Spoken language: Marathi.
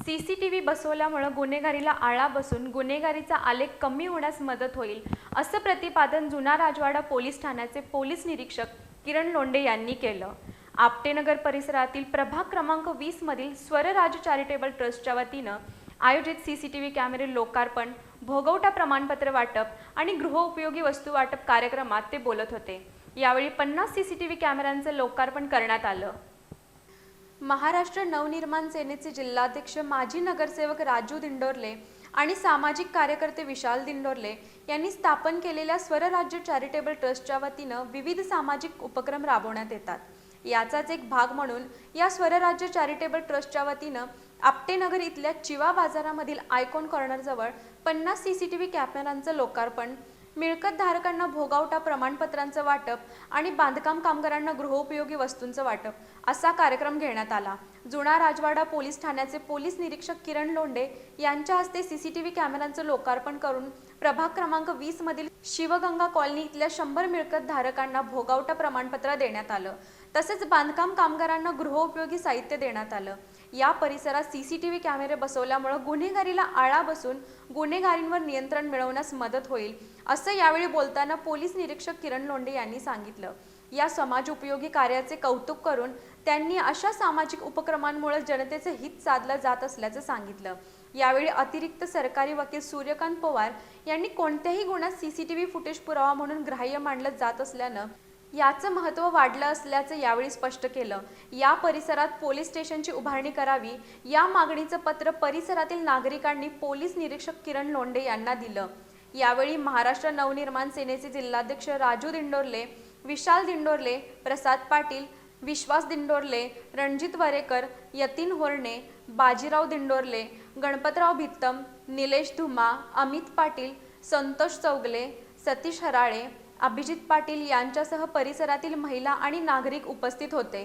सीसीटीव्ही बसवल्यामुळे गुन्हेगारीला आळा बसून गुन्हेगारीचा आलेख कमी होण्यास मदत होईल, असं प्रतिपादन जुना राजवाडा पोलीस ठाण्याचे पोलीस निरीक्षक किरण लोंढे यांनी केलं. आपटेनगर परिसरातील प्रभाग क्रमांक 20 मधील स्वरराज चॅरिटेबल ट्रस्टच्या वतीनं आयोजित सीसीटीव्ही कॅमेरे लोकार्पण, भोगवटा प्रमाणपत्र वाटप आणि गृहोपयोगी वस्तू वाटप कार्यक्रमात ते बोलत होते. यावेळी 50 सीसीटीव्ही कॅमेऱ्यांचं लोकार्पण करण्यात आलं. महाराष्ट्र नवनिर्माण सेनेचे जिल्हाध्यक्ष माजी नगरसेवक राजू दिंडोरले आणि सामाजिक कार्यकर्ते विशाल दिंडोरले यांनी स्थापन केलेल्या स्वरराज्य चॅरिटेबल ट्रस्टच्या वतीनं विविध सामाजिक उपक्रम राबवण्यात येतात. याचाच एक भाग म्हणून या स्वरराज्य चॅरिटेबल ट्रस्टच्या वतीनं आपटेनगर इथल्या चिवा बाजारामधील आयकॉन कॉर्नरजवळ 50 सीसीटीव्ही कॅमेऱ्यांचं लोकार्पण, मिळकत धारकांना भोगावटा प्रमाणपत्रांचं वाटप आणि बांधकाम कामगारांना गृहोपयोगी वस्तूंचं वाटप असा कार्यक्रम घेण्यात आला. जुना राजवाडा पोलीस ठाण्याचे पोलीस निरीक्षक किरण लोंढे यांच्या हस्ते सीसीटीव्ही कॅमेऱ्यांचं लोकार्पण करून प्रभाग क्रमांक 20 मधील शिवगंगा कॉलनी इथल्या 100 मिळकत धारकांना भोगावटा प्रमाणपत्र देण्यात आलं. तसेच बांधकाम कामगारांना गृहोपयोगी साहित्य देण्यात आलं. या परिसरात सीसीटीव्ही कॅमेरे बसवल्यामुळे गुन्हेगारीला आळा बसून गुन्हेगारींवर नियंत्रण मिळवण्यास मदत होईल, असं यावेळी बोलताना पोलीस निरीक्षक किरण लोंढे यांनी सांगितलं. या समाज उपयोगी कार्याचे कौतुक करून त्यांनी अशा सामाजिक उपक्रमांमुळे जनतेचे हित साधलं जात असल्याचं सांगितलं. यावेळी अतिरिक्त सरकारी वकील सूर्यकांत पवार यांनी कोणत्याही गुन्ह्यात सीसीटीव्ही फुटेज पुरावा म्हणून ग्राह्य मानलं जात असल्यानं याचं महत्त्व वाढलं असल्याचं यावेळी स्पष्ट केलं. या परिसरात पोलीस स्टेशनची उभारणी करावी या मागणीचं पत्र परिसरातील नागरिकांनी पोलीस निरीक्षक किरण लोंढे यांना दिलं. यावेळी महाराष्ट्र नवनिर्माण सेनेचे जिल्हाध्यक्ष राजू दिंडोरले, विशाल दिंडोरले, प्रसाद पाटील, विश्वास दिंडोरले, रणजित वरेकर, यतीन होर्णे, बाजीराव दिंडोरले, गणपतराव भित्तम, निलेश धुमा, अमित पाटील, संतोष चौगले, सतीश हराळे, अभिजित पाटील यांच्यासह परिसरातील महिला आणि नागरिक उपस्थित होते.